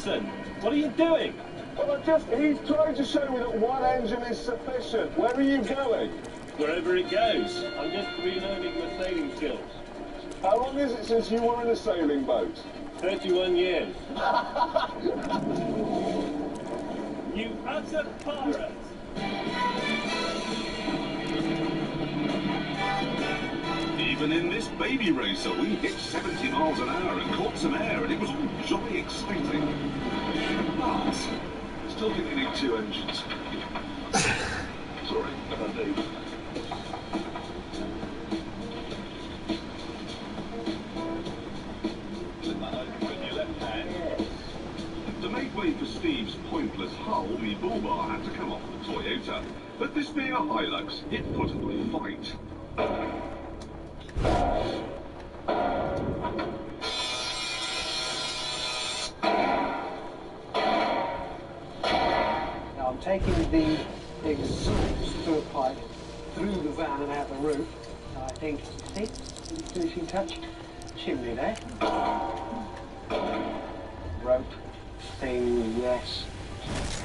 Watson, what are you doing? Well, he's trying to show me that one engine is sufficient. Where are you going? Wherever it goes. I'm just relearning my sailing skills. How long is it since you were in a sailing boat? 31 years. You utter pirate! Even in this baby racer, we hit 70 miles an hour and caught some air, and it was all jolly exciting. But still think you need 2 engines. Sorry, bad day. To make way for Steve's pointless hull, the bull bar had to come off the Toyota. But this being a Hilux, it put up a fight. Now I'm taking the exhaust through a pipe, through the van and out the roof. Now I think, see, finishing touch, chimney there. Rope thing, yes.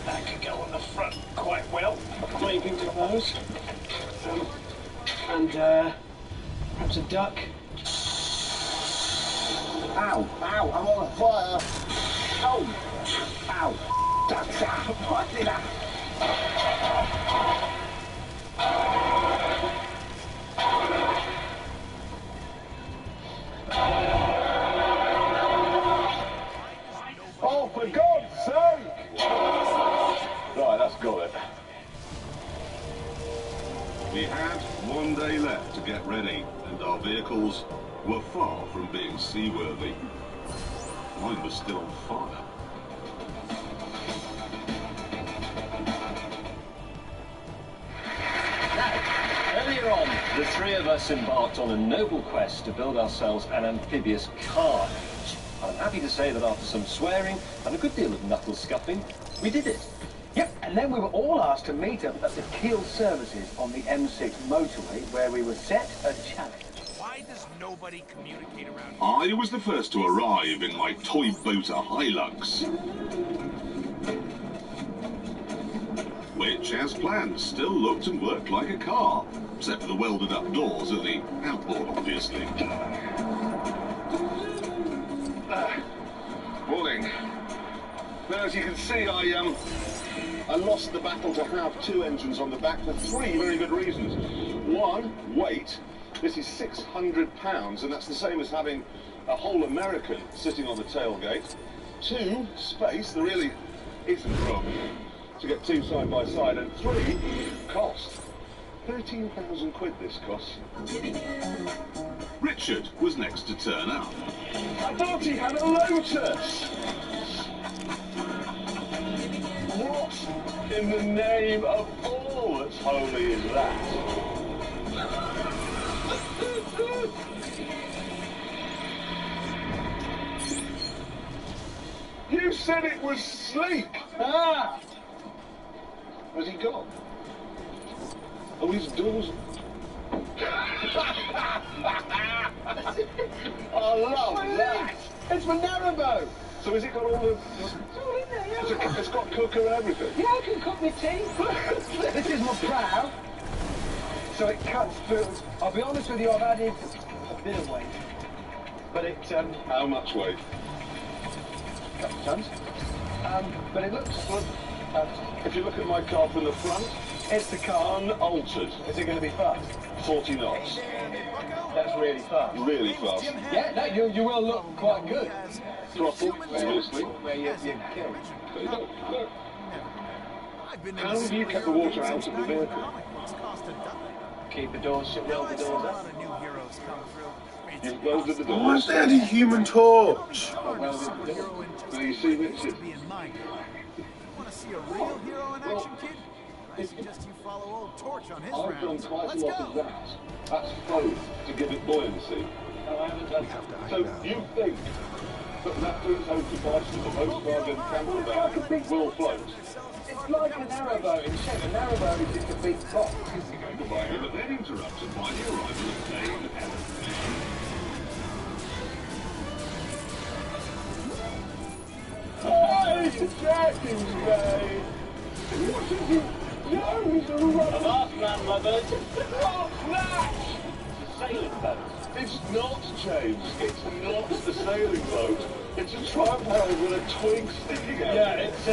That could go on the front quite well, maybe with those. Perhaps a duck. Ow, ow, I'm on fire. Ow, ow. What's that? Oh, for God's sake! Right, that's got it. We had 1 day left to get ready, and our vehicles were far from being seaworthy. Mine was still on fire. Earlier on, the 3 of us embarked on a noble quest to build ourselves an amphibious car. I'm happy to say that after some swearing and a good deal of knuckle scuffing, we did it. Yep, and then we were all asked to meet up at the Kiel services on the M6 motorway where we were set a challenge. Why does nobody communicate around here? I was the first to arrive in my toy boater Hilux, which, as planned, still looked and worked like a car, except for the welded up doors at the outboard, obviously. Morning. Now, as you can see, I lost the battle to have 2 engines on the back for 3 very good reasons. 1, weight. This is 600 pounds, and that's the same as having a whole American sitting on the tailgate. 2, space. There really isn't room to get 2 side by side. And 3, cost. 13,000 quid this costs. Richard was next to turn up. I thought he had a Lotus! What in the name of all that's holy is that? You said it was sleek! Ah! Has he gone? Oh, his doors... I love that! It's my narrowboat! So has it got all the... It's all in there, yeah. It's got cooker and everything? Yeah, I can cook my tea. This is my prow. So it cuts through. I'll be honest with you, I've added a bit of weight. But it, How much weight? a couple of tons. But it looks good. If you look at my car from the front, It's the car. unaltered. Is it going to be fast? 40 knots. That's really fast. Really fast. Yeah, no, you will look quite good. Throttle, obviously. Where you kill. Look, look. How have you kept the water out of the vehicle? Keep the doors shut, weld the doors up. You've welded the Why is doors. there a Human Torch? Welded the doors. Now you see Richard. Want to see a real hero in action, kid? I suggest you follow old Torch on his I've done rounds. quite Let's a lot go. of that. That's flow to give it buoyancy. So you think that 320 bicycle, Volkswagen camper van will float? It's like a narrowboat in shape. A narrowboat is just a big box. But then interrupted by the arrival of Dave and Ellen. Oh, joking today. What is it? No, it's a rubber. Avast, landlubbers. What's that? It's a sailing boat. It's not, James. It's not a sailing boat. It's a tripod with a twig sticking out. Yeah, it's,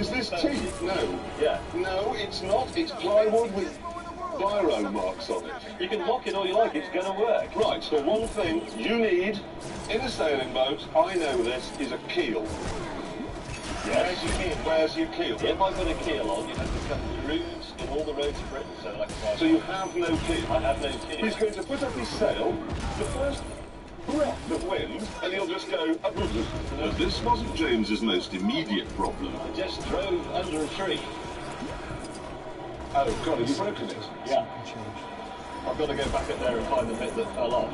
Is this teak? No. Yeah. No, it's not. It's plywood with biro marks on it. You can mock it all you like, it's gonna work. Right, so one thing you need in a sailing boat, I know this, is a keel. Yes. Where's your keel? If I put a keel on, you have to cut grooves in all the roads of Britain, so like So you have no keel. I have no keel. He's going to put up his sail, the first breath of wind, and he'll just go... But this wasn't James's most immediate problem. I just drove under a tree. Oh, God, have you broken it? Yeah. I've got to go back up there and find the bit that fell off.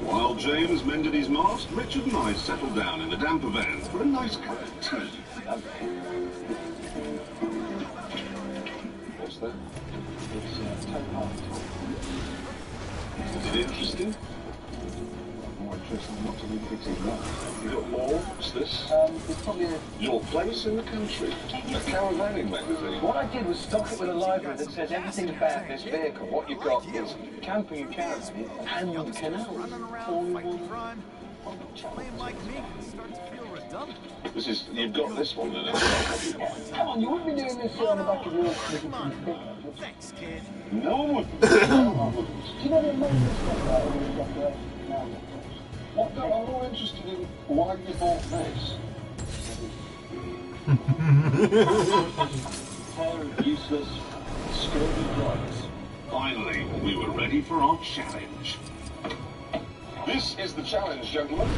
While James mended his mast, Richard and I settled down in the damper van for a nice cup of tea. What's that? It's towpath. Is it interesting? More interesting than not to be fixing that. You got more? What's this? It's probably a... Your place in the country. A caravanning magazine. What I did was stock it with a library that says everything about this vehicle. What you've got is camping and caravanning and canals. Running around fighting crime. Playing like me starts to feel redundant. This is, you've got this one, then. Come on, you wouldn't be doing this on the back of your Come on. Thanks, kid. No one would. No one wouldn't. Do you know the amazing stuff about all this stuff now? What, no, I'm more interested in why you bought this. Pair of useless, screwy drugs. Finally, we were ready for our challenge. This is the challenge, gentlemen.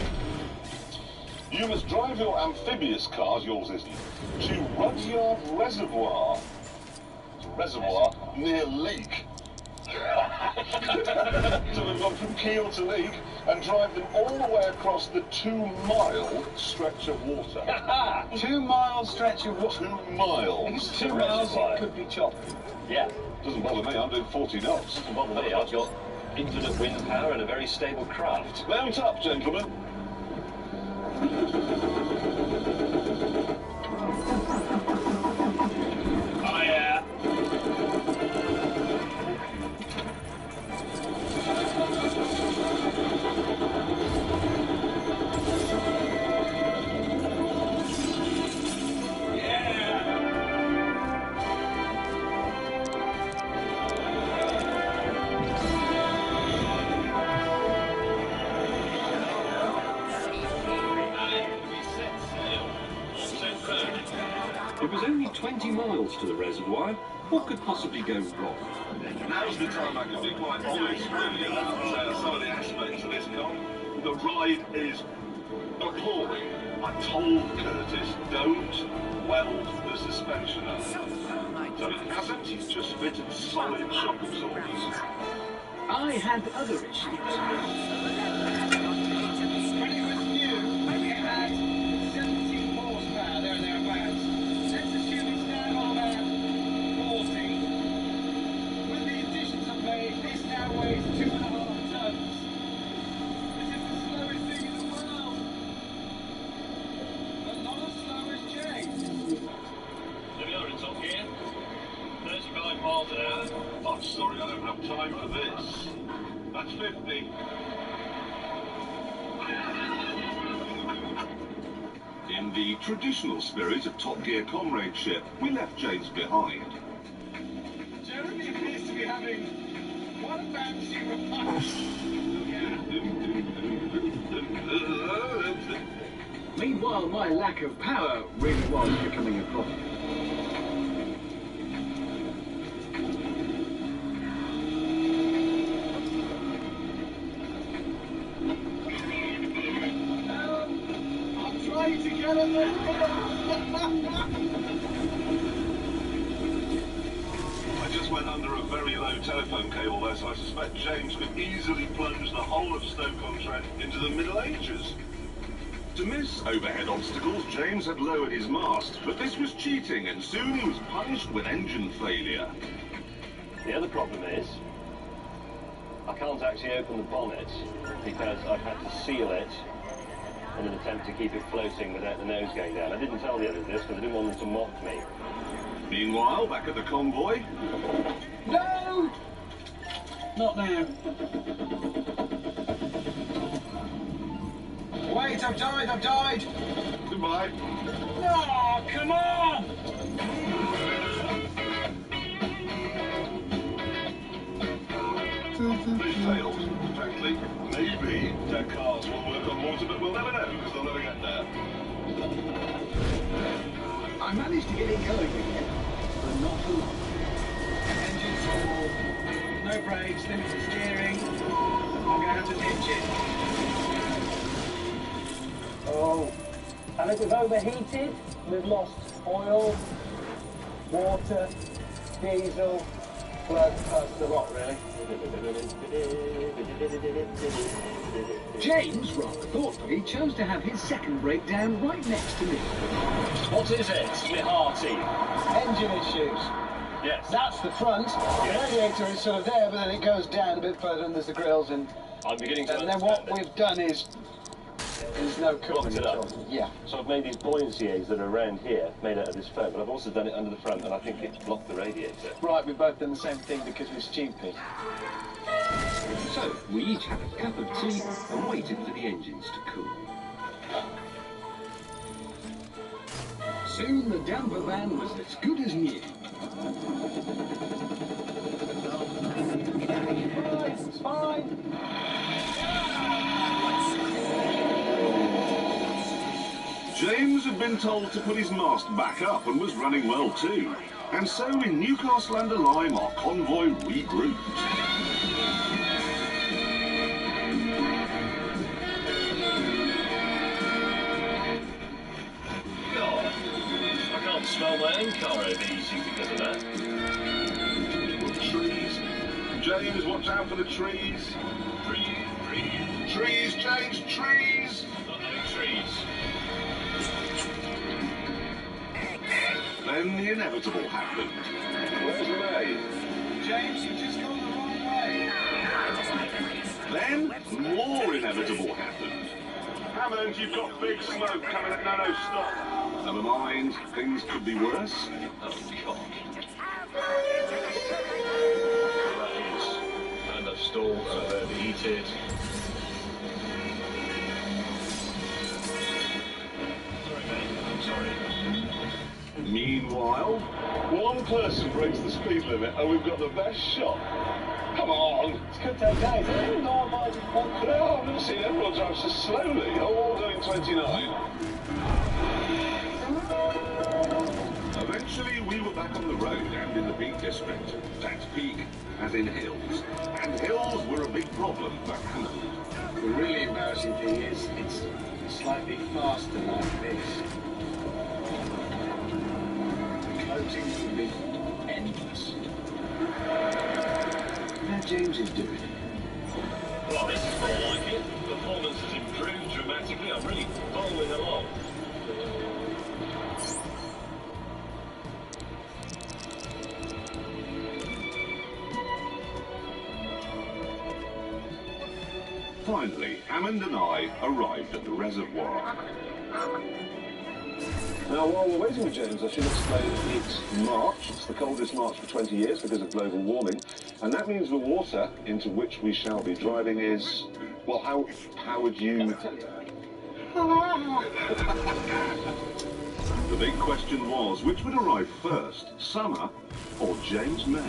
You must drive your amphibious cars, yours isn't, to Rudyard Reservoir near Leek. So we've gone from Kiel to Leek and drive them all the way across the 2-mile stretch of water. 2 mile stretch of water. 2 miles. It's 2 miles, it could be choppy. Yeah. Doesn't bother me, I'm doing 40 knots. Doesn't bother me, I've got infinite wind power and a very stable craft. Mount up, gentlemen. Oh yeah. It was only 20 miles to the reservoir. What could possibly go wrong? Now's the time I can be quite honest really about some of the aspects of this car. The ride is appalling. I told Curtis, don't weld the suspension up. So he hasn't, he's just fitted solid shock absorbers. I had other issues. When it was new, it had 17 horsepower, there and thereabouts. Let's assume it's now about 40. With the additions I've made, this now weighs 2.5 tons. This is the slowest thing in the world. But not as slow as James. There we are, it's up here. 35 miles an hour. I'm sorry, I don't have time for this. That's 50. In the traditional spirit of Top Gear comradeship, we left James behind. Jeremy appears to be having one fancy repast. Meanwhile, my lack of power really was becoming a problem. I'm trying to get on the I just went under a very low telephone cable there, so I suspect James could easily plunge the whole of Stoke-on-Trent into the Middle Ages. To miss overhead obstacles, James had lowered his mast, but this was cheating, and soon he was punished with engine failure. The other problem is, I can't actually open the bonnet because I've had to seal it in an attempt to keep it floating without the nose going down. I didn't tell the others this because I didn't want them to mock me. Meanwhile, back at the convoy. No! Not now. Wait, I've died! Goodbye. No, come on! They failed, frankly. Maybe their cars will work on water, but we'll never know because they'll never get there. I managed to get it going again, but not for long. Engine full, no brakes, limited steering. I'm going to have to ditch it. Oh, and if we've overheated, we've lost oil, water, diesel, blood, that's the lot really. James, rather thoughtfully, chose to have his second breakdown right next to me. What is it, me hearty? Engine issues. Yes. That's the front. The radiator is sort of there, but then it goes down a bit further and there's the grills and I'm beginning to then understand what it. we've done is there's no cooling Blocked it at up. all. Yeah. So I've made these buoyancy aids that are around here, made out of this foam, but I've also done it under the front, and I think it's blocked the radiator. Right, we've both done the same thing because we're stupid. So, we each had a cup of tea and waited for the engines to cool. Soon the damper van was as good as new. It's fine. James had been told to put his mast back up and was running well too. And so in Newcastle under Lyme, our convoy regrouped. God, I can't smell my own car overheating because of that. Trees. James, watch out for the trees. Trees, James, trees. Not no trees. Then the inevitable happened. Where's Ray? James, you've just gone the wrong way. Then more inevitable happened. Hammond, you've got big smoke coming at... No, stop. Never mind, things could be worse. Oh, God. And I've stalled and I've overheated. Sorry, mate. I'm sorry. Meanwhile, one person breaks the speed limit and we've got the best shot. Come on. It's good to take days. I don't know why you want No, I've never seen everyone drive so slowly. All doing 29. Eventually, we were back on the road and in the Peak District. That's peak, as in hills. And hills were a big problem for Hammond. The really embarrassing thing is, it's slightly faster like this. Floating will be endless. How James is doing it. Well, this is more like it. Performance has improved dramatically. I'm really bowling along. Finally, Hammond and I arrived at the reservoir. Now, while we're waiting for James, I should explain it's March. It's the coldest March for 20 years because of global warming. And that means the water into which we shall be driving is... Well, how would you... The big question was, which would arrive first, summer or James May?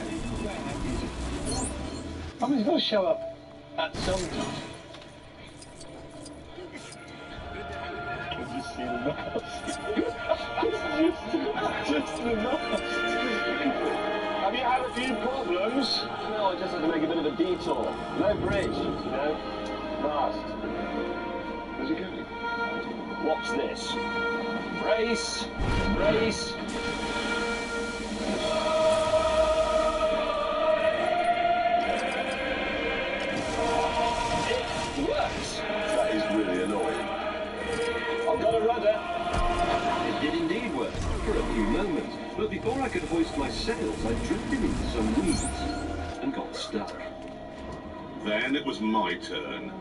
I mean, he's got to show up at some time. Just see the mask. just the mask. Have you had a few problems? No, I just had to make a bit of a detour. No bridge, you know. Mast. Where's he going? Watch this. Brace. Brace. It works. That is really annoying. I've got a rudder. It did indeed work, for a few moments. But before I could hoist my sails, I drifted into some weeds and got stuck. Then it was my turn.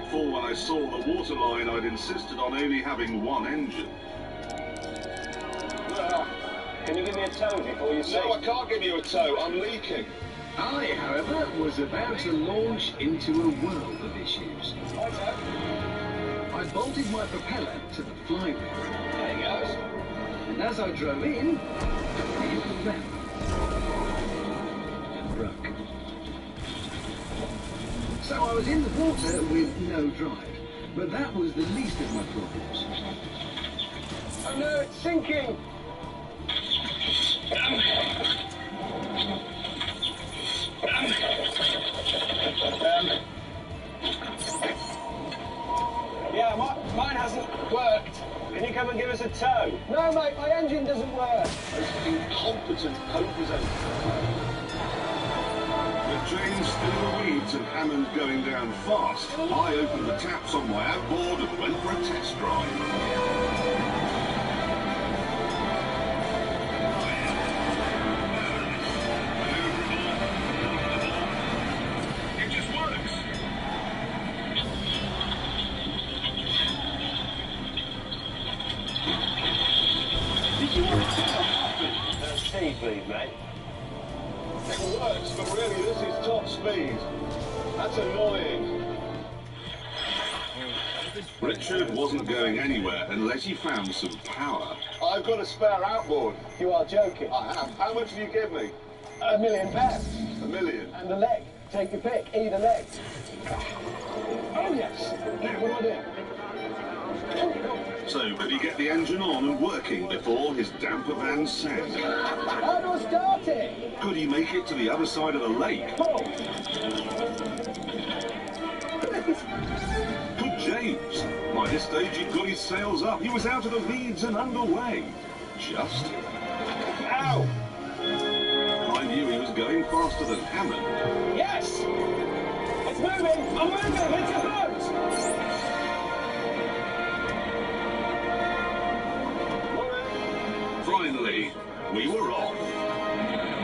grateful when I saw the waterline I'd insisted on only having one engine. Can you give me a tow before you sink? No, I can't give you a tow. I'm leaking. I, however, was about to launch into a world of issues. I bolted my propeller to the flywheel. There he goes. And as I drove in, I hit the ramp and broke. So I was in the water with no drive, but that was the least of my problems. Oh no, it's sinking! Yeah, mine hasn't worked. Can you come and give us a tow? No, mate, my engine doesn't work. Those incompetent posers. With James still in the weeds and Hammond going down fast, I opened the taps on my outboard and went for a test drive. It just works. Did you want to Tea, please, mate. It works, but really this is top speed. That's annoying. Richard wasn't going anywhere unless he found some power. I've got a spare outboard. You are joking. I have. How much do you give me? £1 million. $1 million. And the leg. Take your pick, either leg. Oh, yes. Now, what do I do? So could he get the engine on and working before his damper van sank? How do I start it? Could he make it to the other side of the lake? Pull. Could James? By this stage he'd got his sails up. He was out of the weeds and underway. Just. Ow! I knew he was going faster than Hammond. Yes! It's moving! I'm moving! It's a boat! Finally, we were off.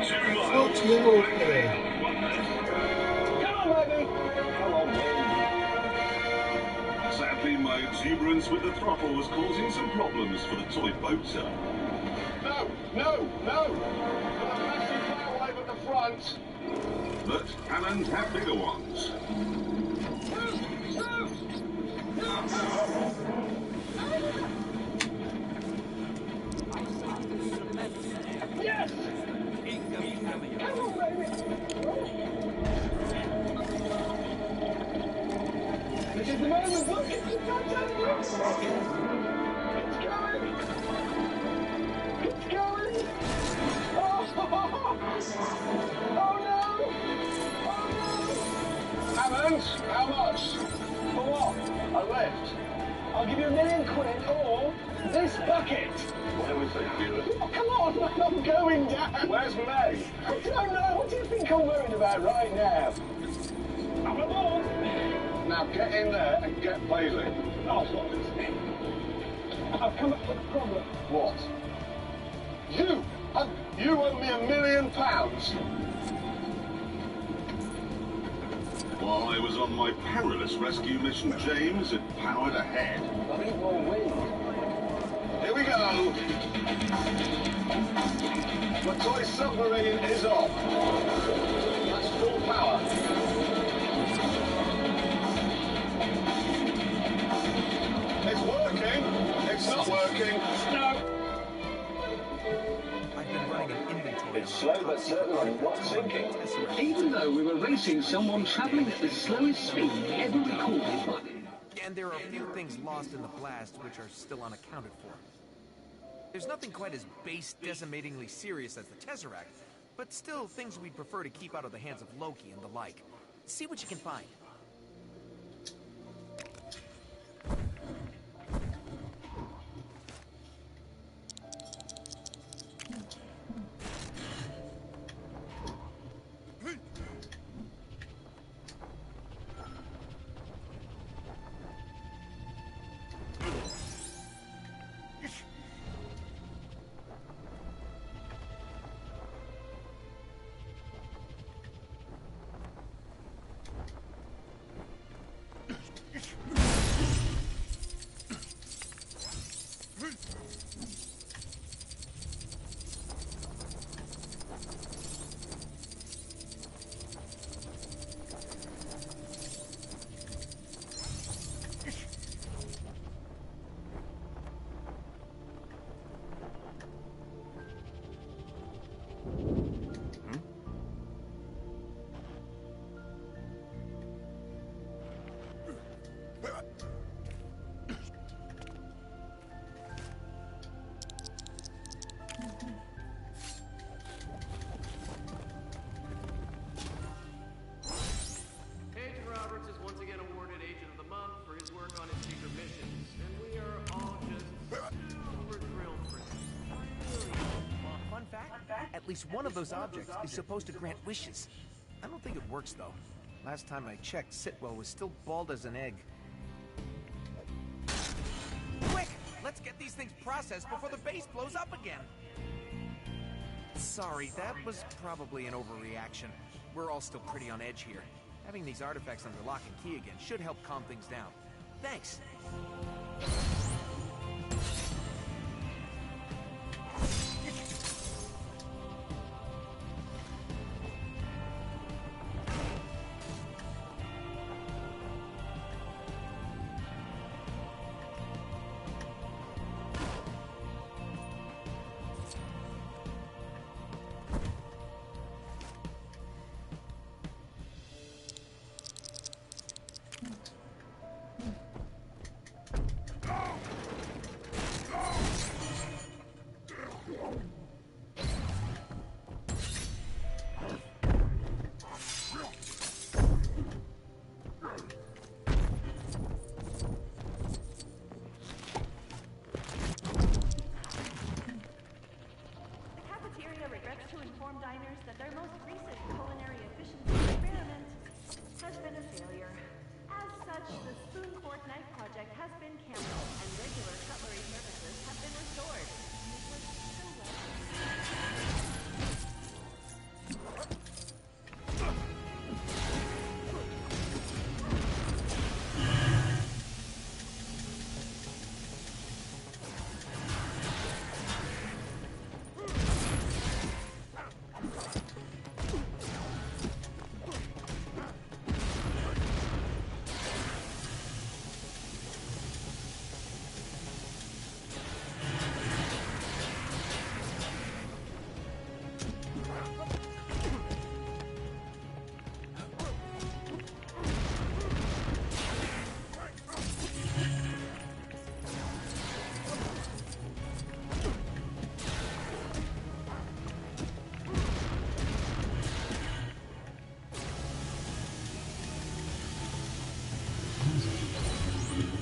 2 miles. What's your name? Come on, baby! Come on, baby. Sadly, my exuberance with the throttle was causing some problems for the toy boater. No, no, no! Got a massive bow wave at the front. But Hammond had bigger ones. Yes! Come on, baby! This is the moment! Look, it's the Titanic! It's going! It's going! Oh, oh no! Oh no! Hammond, how much? For what? A lift. I'll give you £1 million or this bucket! Where was that, dealer? Oh, come on, man, I'm going down! Where's May? I don't know. What do you think I'm worried about right now? I'm aboard. Now get in there and get bailing. Oh, what is it? I've come up with a problem. What? You owe me £1 million? While I was on my perilous rescue mission, James had powered ahead. I need more wind. Here we go. The toy submarine is off. That's full power. It's working. It's not working. No. I've been running an inventory. It's slow but certain I'm not sinking. Even though we were racing someone travelling at the slowest speed ever recorded by them. And there are a few things lost in the blast which are still unaccounted for. There's nothing quite as base-decimatingly serious as the Tesseract, but still things we'd prefer to keep out of the hands of Loki and the like. See what you can find. At least one of those objects is supposed to grant wishes. I don't think it works, though. Last time I checked, Sitwell was still bald as an egg. Quick! Let's get these things processed before the base blows up again! Sorry, that was probably an overreaction. We're all still pretty on edge here. Having these artifacts under lock and key again should help calm things down. Thanks!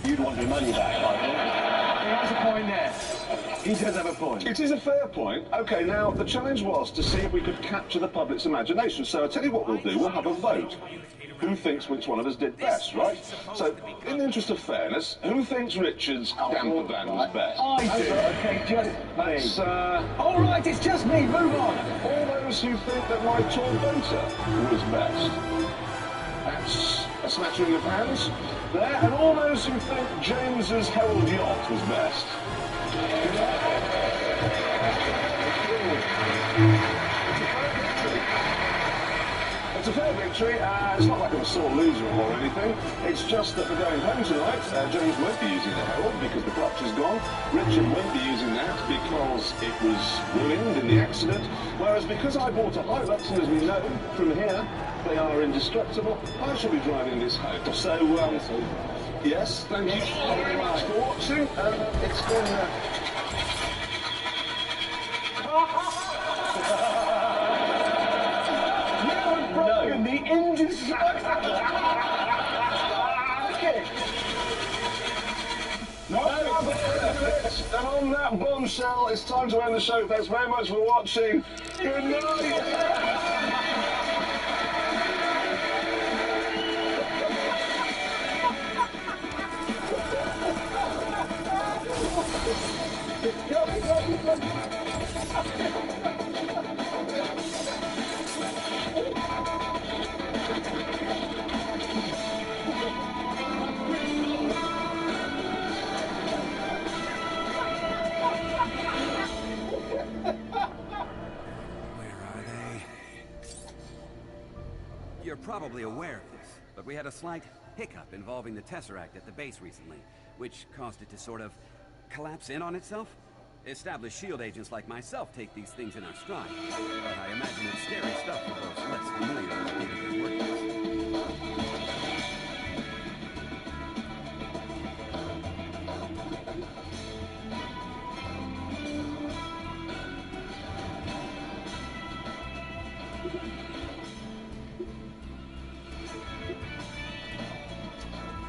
You'd want your money back, Michael. He has a point there. He does have a point. It is a fair point. Okay, now, the challenge was to see if we could capture the public's imagination. So I'll tell you what we'll do. We'll have a vote. Who thinks which one of us did best, right? So, in the interest of fairness, who thinks Richard's camper van was best? I do. Okay, just That's, all right, it's just me. Move on. all those who think that my tall boater was best. That's a smattering of hands there. And all those who think James's Herald yacht was best. It's a fair victory. It's not like I'm a sore loser or anything. It's just that we're going home tonight. James won't be using the Herald because the clutch is gone. Richard won't be using that because it was ruined in the accident. Whereas because I bought a Hilux, and as we know from here, they are indestructible, I shall be driving this home. So, yes, thank you very much for watching. It's been... In the indestructible. And on that bombshell, it's time to end the show. Thanks very much for watching. Good night. You're probably aware of this, but we had a slight hiccup involving the Tesseract at the base recently, which caused it to sort of collapse in on itself. Established SHIELD agents like myself take these things in our stride, but I imagine it's scary stuff for those less familiar with day-to-day workings.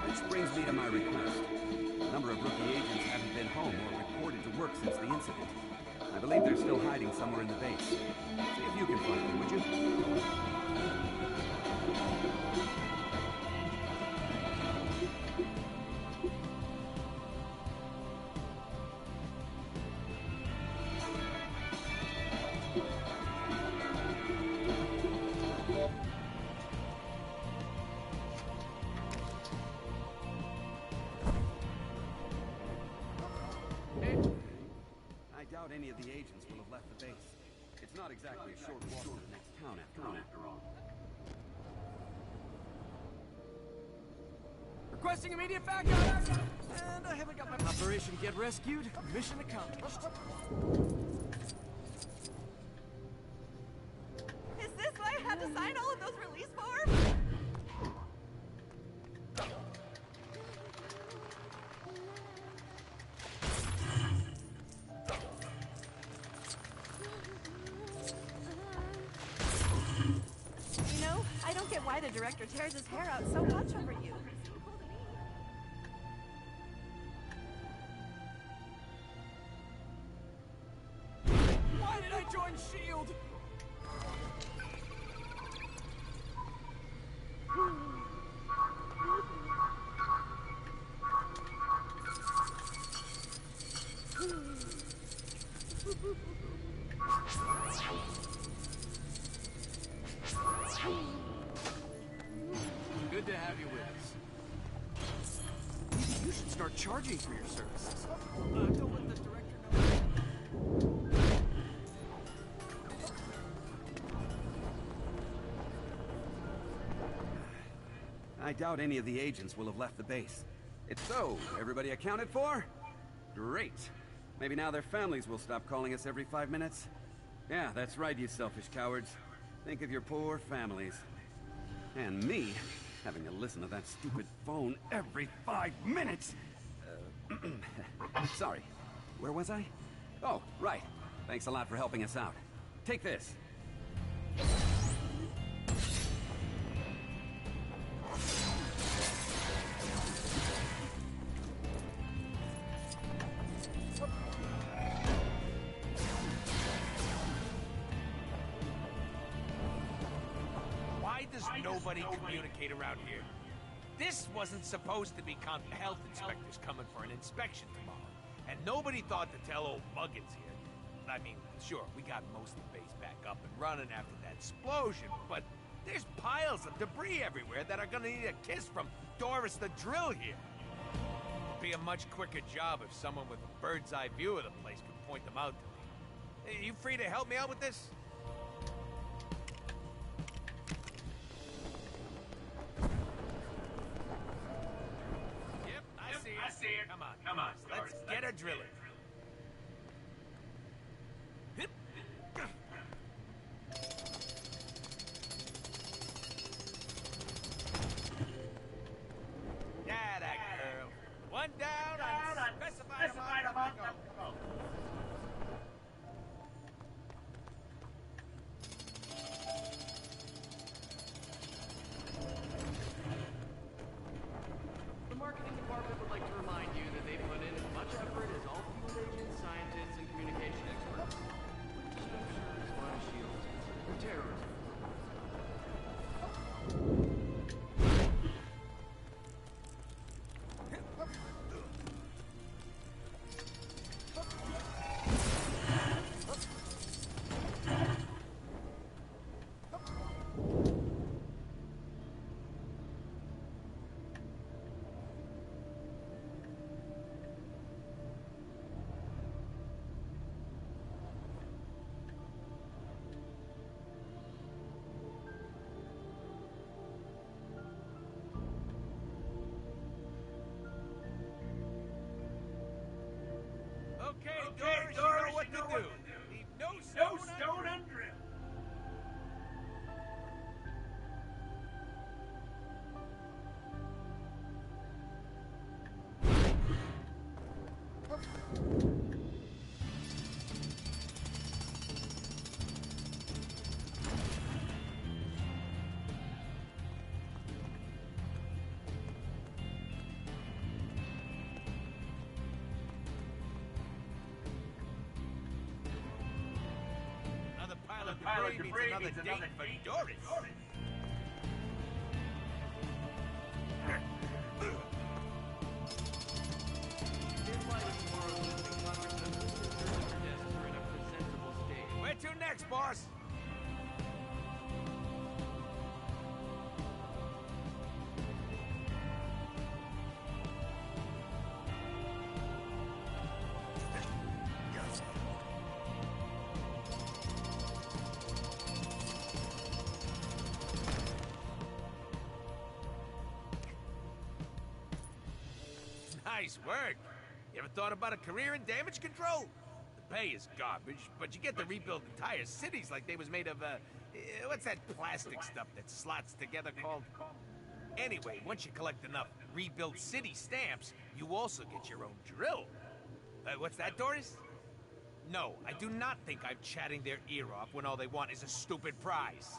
Which brings me to my request. A number of rookie agents haven't been home or reported to work since the incident. I've believe they're still hiding somewhere in the base. See if you can find them, would you? I doubt any of the agents will have left the base. It's not exactly a short walk to the next town after all. Requesting immediate backup! And I haven't got my Operation Get Rescued. Mission accomplished. Is this why I had to sign all of those release forms? You know, I don't get why the director tears his hair out so much over you. Why did I join S.H.I.E.L.D.? Good to have you with us. You should start charging for your services. Don't let the director know. I doubt any of the agents will have left the base. It's so, everybody accounted for? Great. Maybe now their families will stop calling us every 5 minutes. Yeah, that's right, you selfish cowards. Think of your poor families. And me, having to listen to that stupid phone every 5 minutes. Sorry. Where was I? Oh, right. Thanks a lot for helping us out. Take this. Why does nobody communicate around here? This wasn't supposed to be health inspectors coming for an inspection tomorrow. And nobody thought to tell old Muggins here. I mean, sure, we got most of the base back up and running after that explosion, but there's piles of debris everywhere that are gonna need a kiss from Doris the Drill here. It'd be a much quicker job if someone with a bird's eye view of the place could point them out to me. Hey, you free to help me out with this? Yep, I see it. Come on. Let's get a drilling. Hip. Yeah, that girl. One down on specified amount. Go. The marketing department would like to remind you that they put in as much effort as all pile of debris means another date for Doris. Where to next, boss? Nice work. You ever thought about a career in damage control? The pay is garbage, but you get to rebuild entire cities like they was made of, what's that plastic stuff that slots together called? Anyway, once you collect enough rebuilt city stamps, you also get your own drill. What's that, Doris? No, I do not think I'm chatting their ear off when all they want is a stupid prize.